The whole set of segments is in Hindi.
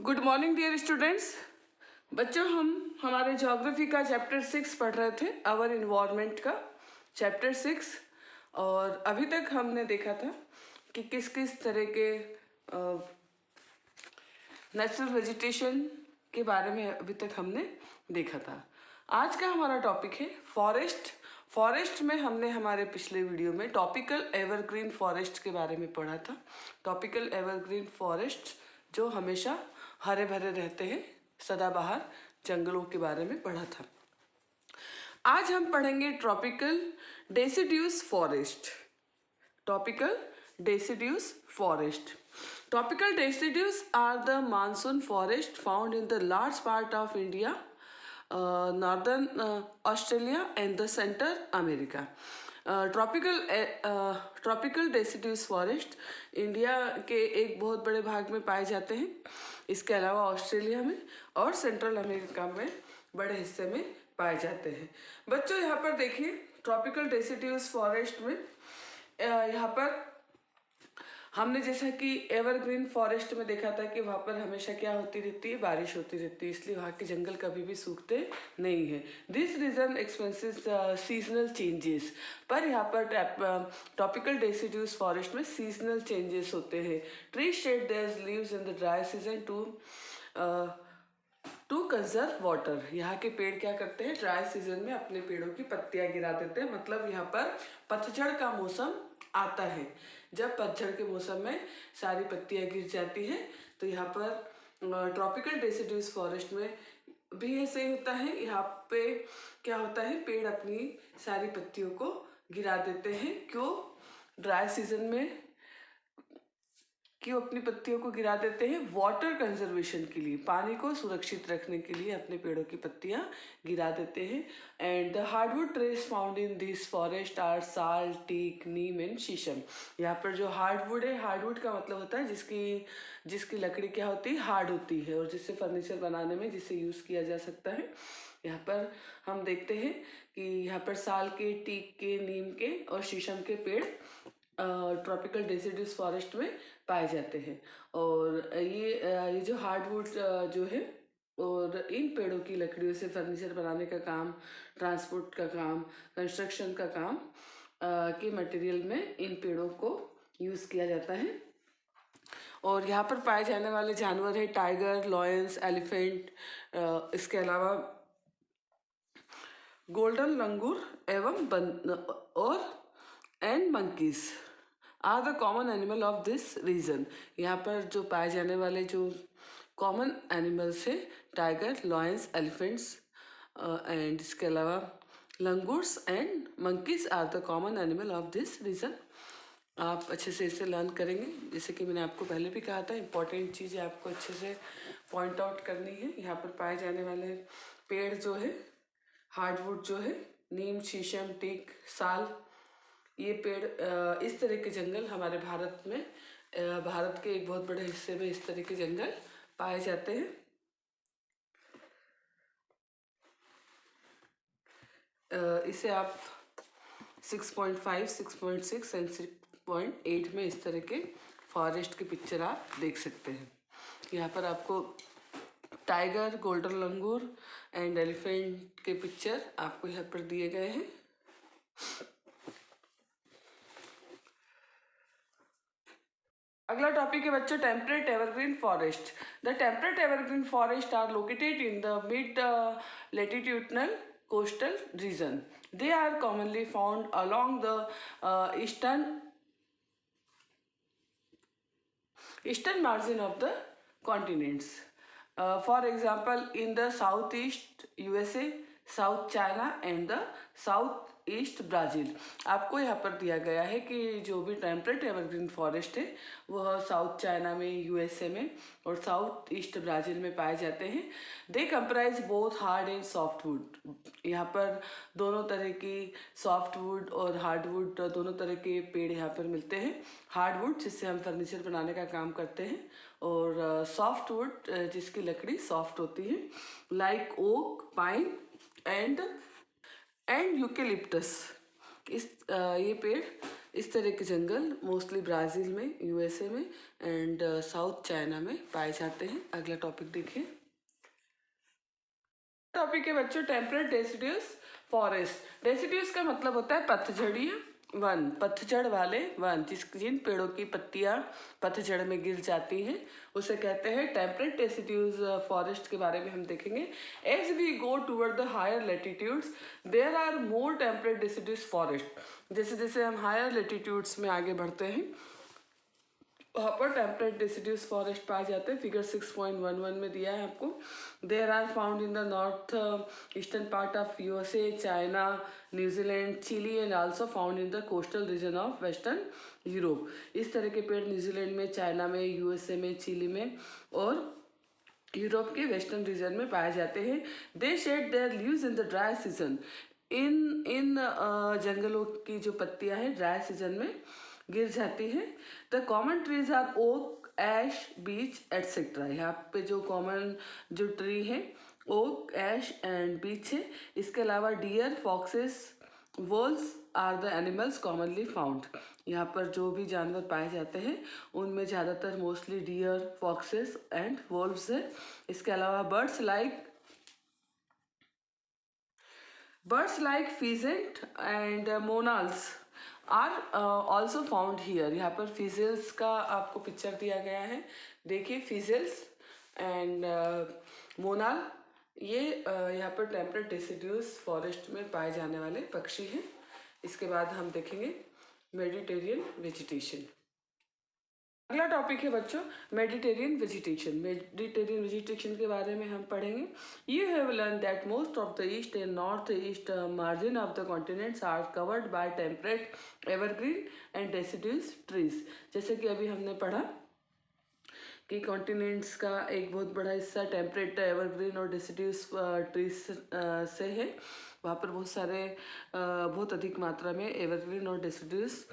Good morning dear students. बच्चों, हम हमारे ज्योग्राफी का चैप्टर 6 पढ़ रहे थे, आवर इन्वायरमेंट का चैप्टर 6। और अभी तक हमने देखा था कि किस किस तरह के नेचुरल वेजिटेशन के बारे में अभी तक हमने देखा था। आज का हमारा टॉपिक है फॉरेस्ट। फॉरेस्ट में हमने हमारे पिछले वीडियो में टॉपिकल एवरग्रीन फॉरेस्ट के बारे में पढ़ा था। टॉपिकल एवरग्रीन फॉरेस्ट जो हमेशा हरे भरे रहते हैं, सदाबहार जंगलों के बारे में पढ़ा था। आज हम पढ़ेंगे tropical deciduous forest. Topical deciduous forest. Tropical deciduous are the monsoon forest found in the large part of India, northern Australia and the Central America. Tropical deciduous forest India के एक बहुत बड़े भाग में पाए जाते हैं। इसके अलावा ऑस्ट्रेलिया में और सेंट्रल अमेरिका में बड़े हिस्से में पाए जाते हैं। बच्चों, यहाँ पर देखिए, ट्रॉपिकल डेसिड्यूस फॉरेस्ट में यहाँ पर हमने जैसा कि एवरग्रीन फॉरेस्ट में देखा था कि वहाँ पर हमेशा क्या होती रहती है, बारिश होती रहती है, इसलिए वहाँ के जंगल कभी भी सूखते नहीं हैं। This region expenses seasonal changes. पर यहाँ पर टॉपिकल डेसिड्यूस फॉरेस्ट में सीजनल चेंजेस होते हैं। Tree shed their leaves in the dry season to conserve water. यहाँ के पेड़ क्या करते हैं, ड्राई सीजन में अपने पेड़ों की पत्तियाँ गिरा देते हैं। मतलब यहाँ पर पतझड़ का मौसम आता है। जब पतझड़ के मौसम में सारी पत्तियां गिर जाती हैं, तो यहाँ पर ट्रॉपिकल डेसिड्यूस फॉरेस्ट में भी ऐसे ही होता है। यहाँ पे क्या होता है, पेड़ अपनी सारी पत्तियों को गिरा देते हैं। क्यों? ड्राई सीजन में क्यों अपनी पत्तियों को गिरा देते हैं? वाटर कंजर्वेशन के लिए, पानी को सुरक्षित रखने के लिए अपने पेड़ों की पत्तियां गिरा देते हैं। And the hardwood trees found in this forest are sal, teak, neem and shisham. यहाँ पर जो हार्डवुड है, हार्डवुड का मतलब होता है जिसकी लकड़ी क्या होती है, हार्ड होती है, और जिससे फर्नीचर बनाने में जिसे यूज़ किया जा सकता है। यहाँ पर हम देखते हैं कि यहाँ पर साल के, टीक के, नीम के और शीशम के पेड़ ट्रॉपिकल डेसिड्यूस फॉरेस्ट में पाए जाते हैं। और ये जो हार्डवुड जो है, और इन पेड़ों की लकड़ियों से फर्नीचर बनाने का काम, ट्रांसपोर्ट का काम, कंस्ट्रक्शन का काम के मटेरियल में इन पेड़ों को यूज़ किया जाता है। और यहाँ पर पाए जाने वाले जानवर है टाइगर, लॉयंस, एलिफेंट, इसके अलावा golden langur and monkeys are the common animal of this region. यहाँ पर जो पाए जाने वाले जो कॉमन एनिमल्स है, टाइगर, लॉयंस, एलिफेंट्स एंड इसके अलावा langurs and monkeys are the common animal of this region. आप अच्छे से इसे लर्न करेंगे। जैसे कि मैंने आपको पहले भी कहा था, इंपॉर्टेंट चीज़ें आपको अच्छे से पॉइंट आउट करनी है। यहाँ पर पाए जाने वाले पेड़ जो है, हार्डवुड जो है, नीम, शीशम, टीक, साल, ये पेड़, इस तरह के जंगल हमारे भारत में, भारत के एक बहुत बड़े हिस्से में इस तरह के जंगल पाए जाते हैं। इसे आप 6.5, 6.6 एंड 6.8 में इस तरह के फॉरेस्ट की पिक्चर आप देख सकते हैं। यहाँ पर आपको tiger, golden langur and elephant के पिक्चर आपको यहाँ पर दिए गए हैं। अगला टॉपिक है बच्चों, temperate evergreen forest. The temperate evergreen forest are located in the mid latitudinal coastal region. They are commonly found along the eastern margin of the continents. For example, in the southeast USA, South China and the South east Brazil. आपको यहाँ पर दिया गया है कि जो भी टेम्परेट एवरग्रीन फॉरेस्ट है वह साउथ चाइना में, यूएसए में और साउथ ईस्ट ब्राज़ील में पाए जाते हैं। They comprise both hard and soft wood. यहाँ पर दोनों तरह की सॉफ्ट वुड और हार्ड वुड, दोनों तरह के पेड़ यहाँ पर मिलते हैं। हार्ड वुड जिससे हम फर्नीचर बनाने का काम करते हैं, और सॉफ्ट वुड जिसकी लकड़ी सॉफ्ट होती है, like oak, pine and eucalyptus. ये पेड़ इस तरह के जंगल मोस्टली ब्राज़ील में, यूएसए में एंड साउथ चाइना में पाए जाते हैं। अगला टॉपिक देखिए। टॉपिक है बच्चों टेम्परेट डेसिडियस फॉरेस्ट। डेसिडियस का मतलब होता है पतझड़ीय वन, पतझड़ वाले वन, जिन पेड़ों की पत्तियां पतझड़ में गिर जाती हैं उसे कहते हैं टेम्परेट डेसिड्यूज फॉरेस्ट। के बारे में हम देखेंगे। As we go toward the higher latitudes there are more temperate deciduous forest. जैसे जैसे हम हायर लेटीट्यूड्स में आगे बढ़ते हैं वहाँ पर टेम्परेट डेसिड्यूज फॉरेस्ट पाए जाते हैं। फिगर 6.11 में दिया है आपको। There are found in the north eastern part of USA, China, New Zealand, Chile and also found in the coastal region of western Europe. इस तरह के पेड़ न्यूजीलैंड में, चाइना में, यूएसए में, चिली में और यूरोप के वेस्टर्न रीजन में पाए जाते हैं। They shed their leaves in the dry season. इन जंगलों की जो पत्तियां हैं ड्राई सीजन में गिर जाती है। The common trees are oak, ash, beech etcetera. यहाँ पे जो कॉमन जो ट्री है ओक, ऐश एंड बीच है। इसके अलावा deer, foxes, voles are the animals commonly found. यहाँ पर जो भी जानवर पाए जाते हैं उनमें ज़्यादातर mostly deer, foxes and wolves है। इसके अलावा birds like pheasant and monals are also found here. यहाँ पर फिजेल्स का आपको पिक्चर दिया गया है, देखिए फिजेल्स एंड मोनाल ये यहाँ पर टेम्परेट डेसिड्यूज फॉरेस्ट में पाए जाने वाले पक्षी हैं। इसके बाद हम देखेंगे मेडिटेरियन वेजिटेशन। अगला टॉपिक है बच्चों मेडिटेरियन वेजिटेशन। मेडिटेरियन वेजिटेशन के बारे में हम पढ़ेंगे। You have learn that most of the east and north east margin of the continents are covered by temperate evergreen and deciduous trees. जैसे कि अभी हमने पढ़ा कि कॉन्टिनेंट्स का एक बहुत बड़ा हिस्सा टेम्परेट एवरग्रीन और डेसिड्यूज ट्रीज से है। वहाँ पर बहुत अधिक मात्रा में एवरग्रीन और डेसिड्यूज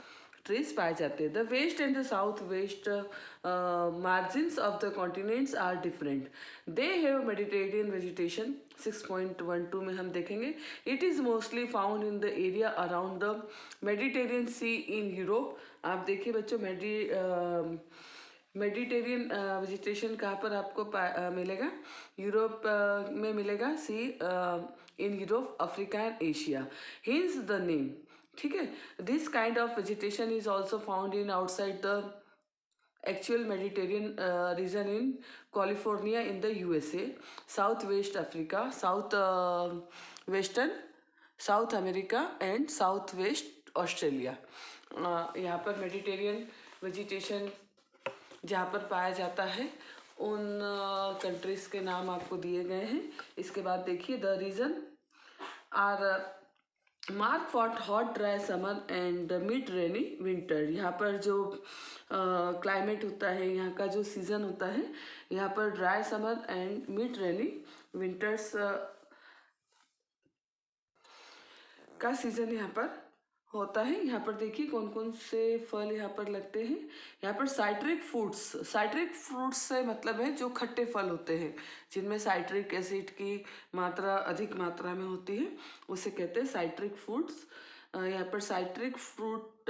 ट्रीज पाए जाते हैं। The west and the south west margins of the continents are different. They have Mediterranean vegetation. 6.12 में हम देखेंगे। It is mostly found in the area around the Mediterranean sea in Europe. आप देखिए बच्चों मेडिटेरियन वेजिटेशन कहाँ पर आपको मिलेगा? यूरोप में मिलेगा। See in Europe, Africa and Asia, hence the name. ठीक है। This kind of vegetation is also found in outside the actual Mediterranean region in California in the USA, south west Africa, south America and south west Australia. यहाँ पर मेडिटेरियन वेजिटेशन जहाँ पर पाया जाता है उन कंट्रीज़ के नाम आपको दिए गए हैं। इसके बाद देखिए the region are mark for hot dry summer and mid rainy winter. यहाँ पर जो क्लाइमेट होता है, यहाँ का जो सीज़न होता है, यहाँ पर dry summer and mid rainy winters का सीज़न यहाँ पर होता है। यहाँ पर देखिए कौन कौन से फल यहाँ पर लगते हैं। यहाँ पर साइट्रिक फ्रूट्स से मतलब है जो खट्टे फल होते हैं जिनमें साइट्रिक एसिड की मात्रा अधिक मात्रा में होती है, उसे कहते हैं साइट्रिक फ्रूट्स। यहाँ पर साइट्रिक फ्रूट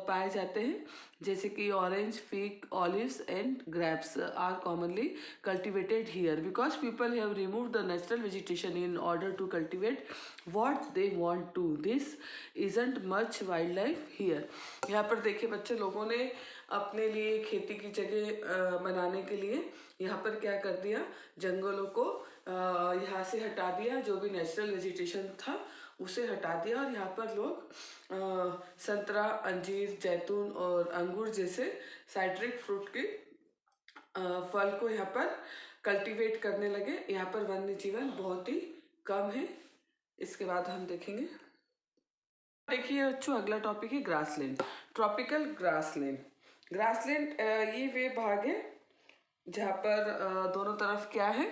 पाए जाते हैं जैसे कि orange, fig, olives and grapes are commonly cultivated here because people have remove the natural vegetation in order to cultivate what they want to. This isn't much wild life here. यहाँ पर देखिए बच्चे, लोगों ने अपने लिए खेती की जगह बनाने के लिए यहाँ पर क्या कर दिया, जंगलों को यहाँ से हटा दिया, जो भी नेचुरल वेजिटेशन था उसे हटा दिया और यहाँ पर लोग संतरा, अंजीर, जैतून और अंगूर जैसे साइट्रिक फ्रूट के फल को यहाँ पर कल्टीवेट करने लगे। यहाँ पर वन्य जीवन बहुत ही कम है। इसके बाद हम देखेंगे, देखिए बच्चों अगला टॉपिक है ग्रासलैंड, ट्रॉपिकल ग्रासलैंड। ग्रासलैंड ये वे भाग है जहाँ पर दोनों तरफ क्या है,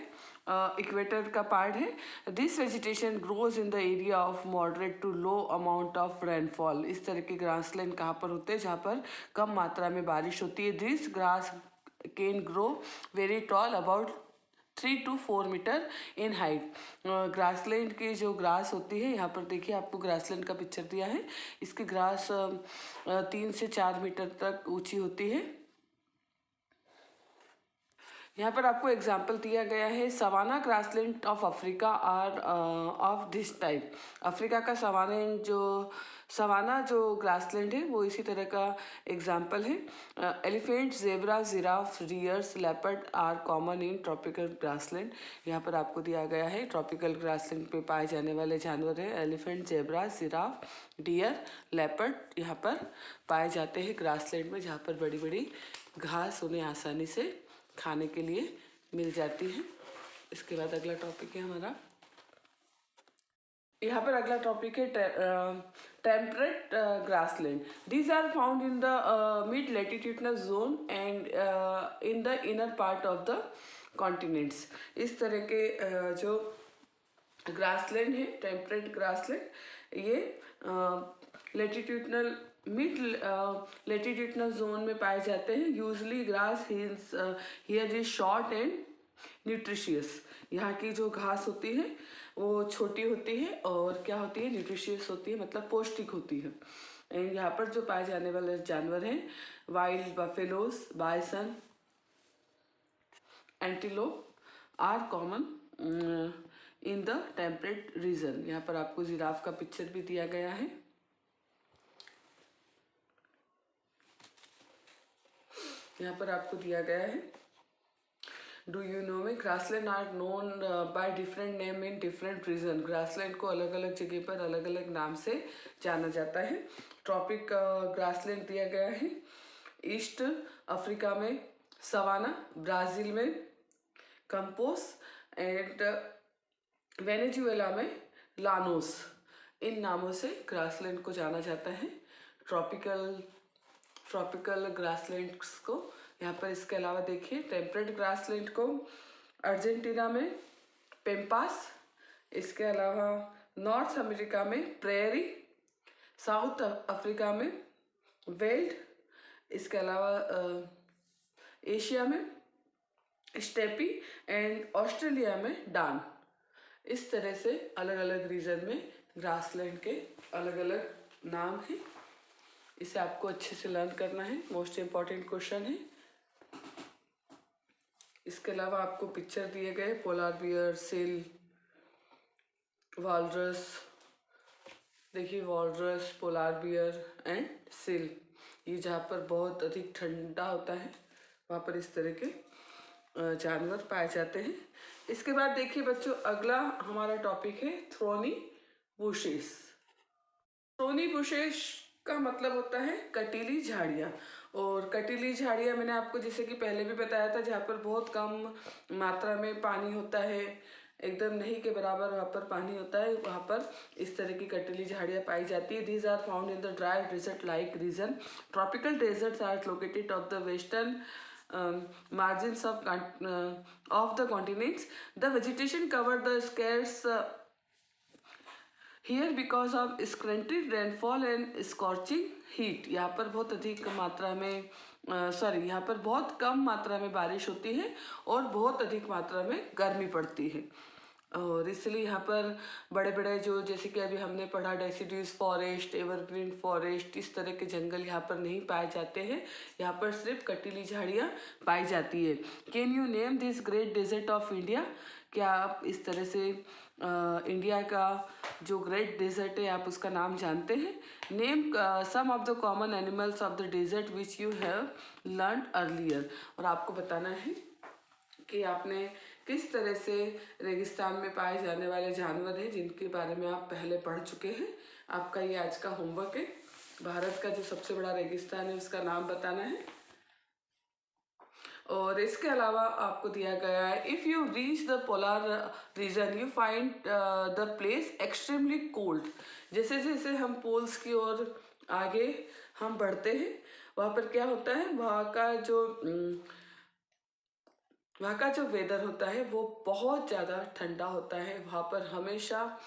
इक्वेटर का पार्ट है। This vegetation grows in the area of moderate to low amount of rainfall. इस तरह के ग्रासलैंड कहाँ पर होते हैं, जहाँ पर कम मात्रा में बारिश होती है। This grass can grow very tall about 3 to 4 metre in height. Grassland की जो ग्रास होती है, यहाँ पर देखिए आपको ग्रासलैंड का पिक्चर दिया है, इसकी ग्रास 3 से 4 मीटर तक ऊंची होती है। यहाँ पर आपको एग्जाम्पल दिया गया है, savanna grassland of Africa are of this type. Africa का सवाना जो ग्रासलैंड है वो इसी तरह का एग्जाम्पल है। Elephant, zebra, giraffe, deers, leopard are common in tropical grassland. यहाँ पर आपको दिया गया है ट्रॉपिकल ग्रासलैंड पे पाए जाने वाले जानवर है elephant, zebra, giraffe, deer, leopard यहाँ पर पाए जाते हैं ग्रासलैंड में, जहाँ पर बड़ी बड़ी घास उन्हें आसानी से खाने के लिए मिल जाती है। इसके बाद अगला टॉपिक है हमारा, यहाँ पर अगला टॉपिक है temperate grassland. These are found in the mid latitudinal zone and in the inner part of the continents. इस तरह के जो ग्रासलैंड है, टेम्परेट ग्रासलैंड, ये लैटिट्यूडनल मिड लैटिट्यूडनल जोन में पाए जाते हैं। Usually grass here is short and nutritious. यहाँ की जो घास होती है वो छोटी होती है और क्या होती है, न्यूट्रिशियस होती है, मतलब पौष्टिक होती है। एंड यहाँ पर जो पाए जाने वाले जानवर हैं, wild buffaloes, bison, antelope are common in the temperate region. यहाँ पर आपको जिराफ का पिक्चर भी दिया गया है। यहाँ पर आपको दिया गया है, डू यू नो में grassland are known by different name in different region. Grassland को अलग अलग जगह पर अलग अलग नाम से जाना जाता है। ट्रॉपिक ग्रासलैंड दिया गया है ईस्ट अफ्रीका में, सवाना, ब्राज़ील में कंपोस एंड वेनेजुएला में लानोस। इन नामों से ग्रासलैंड को जाना जाता है, ट्रॉपिकल ग्रासलैंड्स को। यहाँ पर इसके अलावा देखिए टेम्परेट ग्रासलैंड को अर्जेंटीना में पेम्पास, इसके अलावा नॉर्थ अमेरिका में प्रेयरी, साउथ अफ्रीका में वेल्ड, इसके अलावा एशिया में स्टेपी एंड ऑस्ट्रेलिया में डान। इस तरह से अलग अलग रीजन में ग्रासलैंड के अलग अलग नाम हैं। इसे आपको अच्छे से लर्न करना है, मोस्ट इम्पॉर्टेंट क्वेश्चन है। इसके अलावा आपको पिक्चर दिए गए पोलार बियर, सील, वालरस, देखिए walrus, polar bear and seal, ये जहाँ पर बहुत अधिक ठंडा होता है वहाँ पर इस तरह के जानवर पाए जाते हैं। इसके बाद देखिए बच्चों, अगला हमारा टॉपिक है थ्रोनी बुशेस। थ्रोनी बुशेस का मतलब होता है कटीली झाड़ियाँ। और कटीली झाड़ियाँ मैंने आपको जैसे कि पहले भी बताया था, जहाँ पर बहुत कम मात्रा में पानी होता है, एकदम नहीं के बराबर वहाँ पर पानी होता है, वहाँ पर इस तरह की कटीली झाड़ियाँ पाई जाती है। These are found in the dry desert like region. Tropical deserts are located of the western margins of the continents. The vegetation cover the scarce here because of scanty rainfall and scorching heat. यहाँ पर बहुत अधिक मात्रा में यहाँ पर बहुत कम मात्रा में बारिश होती है और बहुत अधिक मात्रा में गर्मी पड़ती है, और इसलिए यहाँ पर बड़े बड़े जो जैसे कि अभी हमने पढ़ा डेसिड्यूस फॉरेस्ट, एवरग्रीन फॉरेस्ट, इस तरह के जंगल यहाँ पर नहीं पाए जाते हैं। यहाँ पर सिर्फ कटीली झाड़ियाँ पाई जाती है। Can you name this great desert of India? क्या आप इस तरह से इंडिया का जो ग्रेट डेजर्ट है आप उसका नाम जानते हैं? Name some of the common animals of the desert which you have learn earlier. और आपको बताना है कि आपने किस तरह से रेगिस्तान में पाए जाने वाले जानवर हैं जिनके बारे में आप पहले पढ़ चुके हैं। आपका ये आज का होमवर्क है। भारत का जो सबसे बड़ा रेगिस्तान है उसका नाम बताना है। और इसके अलावा आपको दिया गया है, if you reach the polar region you find the place extremely cold. जैसे जैसे हम पोल्स की ओर आगे हम बढ़ते हैं वहाँ पर क्या होता है, वहाँ का जो वेदर होता है वो बहुत ज़्यादा ठंडा होता है। वहाँ पर हमेशा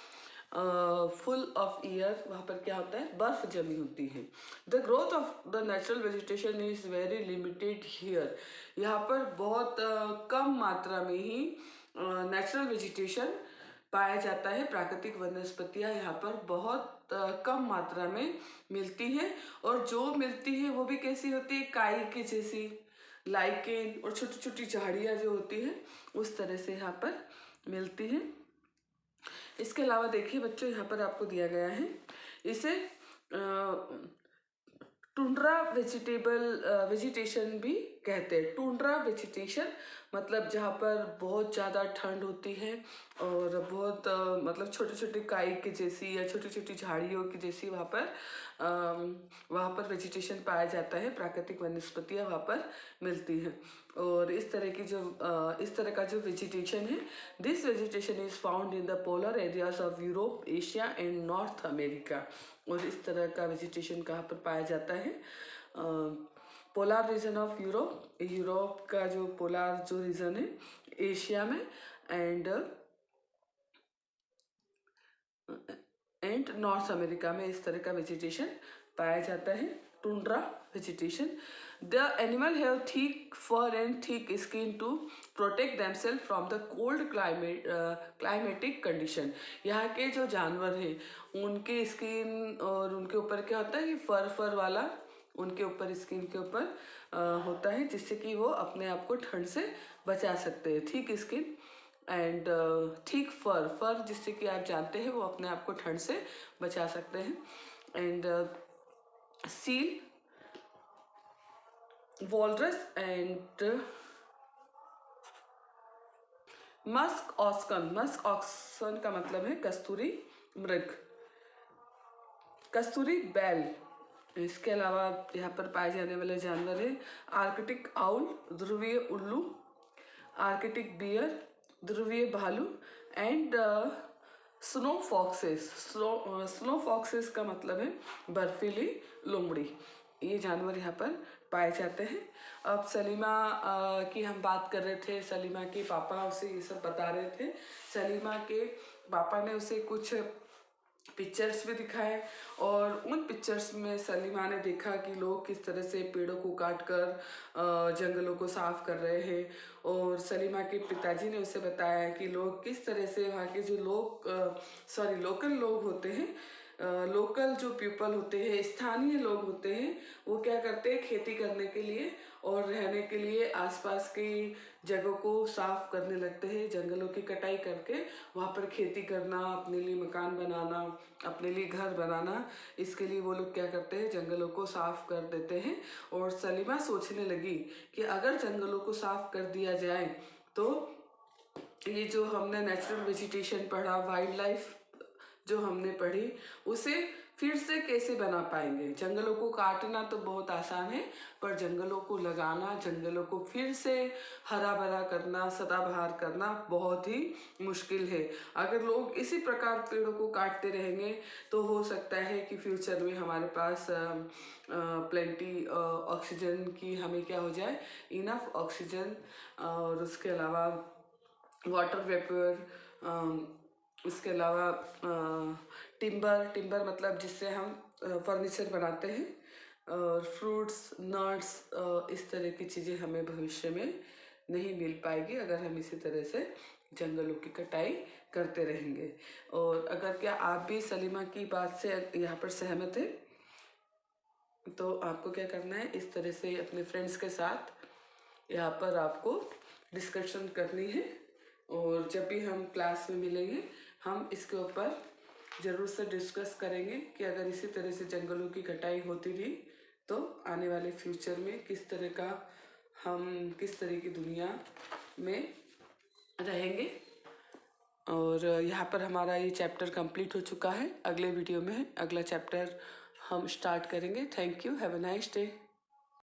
फुल ऑफ ईयर वहाँ पर क्या होता है, बर्फ जमी होती है। The growth of the natural vegetation is very limited here. यहाँ पर बहुत कम मात्रा में ही नेचुरल वेजिटेशन पाया जाता है। प्राकृतिक वनस्पतियाँ यहाँ पर बहुत कम मात्रा में मिलती है, और जो मिलती है वो भी कैसी होती है, काई की जैसी, लाइकेन और छोटी छोटी झाड़ियाँ जो होती है उस तरह से यहाँ पर मिलती है। इसके अलावा देखिए बच्चों, यहाँ पर आपको दिया गया है, इसे टुंड्रा वेजिटेशन भी कहते हैं। टुंड्रा वेजिटेशन मतलब जहाँ पर बहुत ज़्यादा ठंड होती है और बहुत मतलब छोटे छोटे काई की जैसी या छोटी छोटी झाड़ियों की जैसी वहाँ पर वेजिटेशन पाया जाता है। प्राकृतिक वनस्पतियाँ वहाँ पर मिलती हैं। और इस तरह का जो वेजिटेशन है, this vegetation is found in the polar areas of Europe, Asia and north America. और इस तरह का वेजिटेशन कहाँ पर पाया जाता है, polar reason of Europe, Europe का जो पोलार जो रीजन है, एशिया में, एंड नॉर्थ अमेरिका में इस तरह का वेजिटेशन पाया जाता है, tundra vegetation. The animal have thick fur and thick skin to protect themselves from the cold climatic condition. यहाँ के जो जानवर हैं उनके स्किन और उनके ऊपर क्या होता है, फर वाला उनके ऊपर, स्किन के ऊपर होता है, जिससे कि वो अपने आप को ठंड से बचा सकते हैं। Thick skin and thick fur जिससे कि आप जानते हैं वो अपने आप को ठंड से बचा सकते हैं। And seal, walrus and musk oxen. Musk oxen का मतलब है कस्तूरी मृग, कस्तूरी बैल। इसके अलावा यहाँ पर पाए जाने वाले जानवर है आर्कटिक आउल, ध्रुवीय उल्लू, आर्कटिक बियर, ध्रुवीय भालू, and snow foxes. Snow foxes का मतलब है बर्फीली लोमड़ी। ये जानवर यहाँ पर पाए जाते हैं। अब सलीमा की हम बात कर रहे थे, सलीमा के पापा उसे ये सब बता रहे थे। सलीमा के पापा ने उसे कुछ पिक्चर्स भी दिखाए, और उन पिक्चर्स में सलीमा ने देखा कि लोग किस तरह से पेड़ों को काट कर जंगलों को साफ कर रहे हैं। और सलीमा के पिताजी ने उसे बताया कि लोग किस तरह से, वहाँ के जो लोकल लोग होते हैं, लोकल जो पीपल होते हैं, स्थानीय लोग होते हैं, वो क्या करते हैं, खेती करने के लिए और रहने के लिए आसपास की जगहों को साफ करने लगते हैं, जंगलों की कटाई करके वहाँ पर खेती करना, अपने लिए मकान बनाना, अपने लिए घर बनाना, इसके लिए वो लोग क्या करते हैं, जंगलों को साफ कर देते हैं। और सलीमा सोचने लगी कि अगर जंगलों को साफ कर दिया जाए तो ये जो हमने नेचुरल वेजिटेशन पढ़ा, वाइल्ड लाइफ जो हमने पढ़ी, उसे फिर से कैसे बना पाएंगे। जंगलों को काटना तो बहुत आसान है, पर जंगलों को लगाना, जंगलों को फिर से हरा भरा करना, सदाबहार करना बहुत ही मुश्किल है। अगर लोग इसी प्रकार पेड़ों को काटते रहेंगे तो हो सकता है कि फ्यूचर में हमारे पास प्लेंटी ऑक्सीजन की हमें क्या हो जाए, इनफ ऑक्सीजन, और उसके अलावा वाटर वेपर, उसके अलावा टिम्बर मतलब जिससे हम फर्नीचर बनाते हैं, और फ्रूट्स, नट्स, इस तरह की चीज़ें हमें भविष्य में नहीं मिल पाएगी अगर हम इसी तरह से जंगलों की कटाई करते रहेंगे। और अगर क्या आप भी सलीमा की बात से यहाँ पर सहमत हैं, तो आपको क्या करना है, इस तरह से अपने फ्रेंड्स के साथ यहाँ पर आपको डिस्कशन करनी है। और जब भी हम क्लास में मिलेंगे हम इसके ऊपर ज़रूर से डिस्कस करेंगे कि अगर इसी तरह से जंगलों की कटाई होती रही तो आने वाले फ्यूचर में किस तरह की दुनिया में रहेंगे। और यहाँ पर हमारा ये चैप्टर कंप्लीट हो चुका है। अगले वीडियो में अगला चैप्टर हम स्टार्ट करेंगे। Thank you, have a nice day.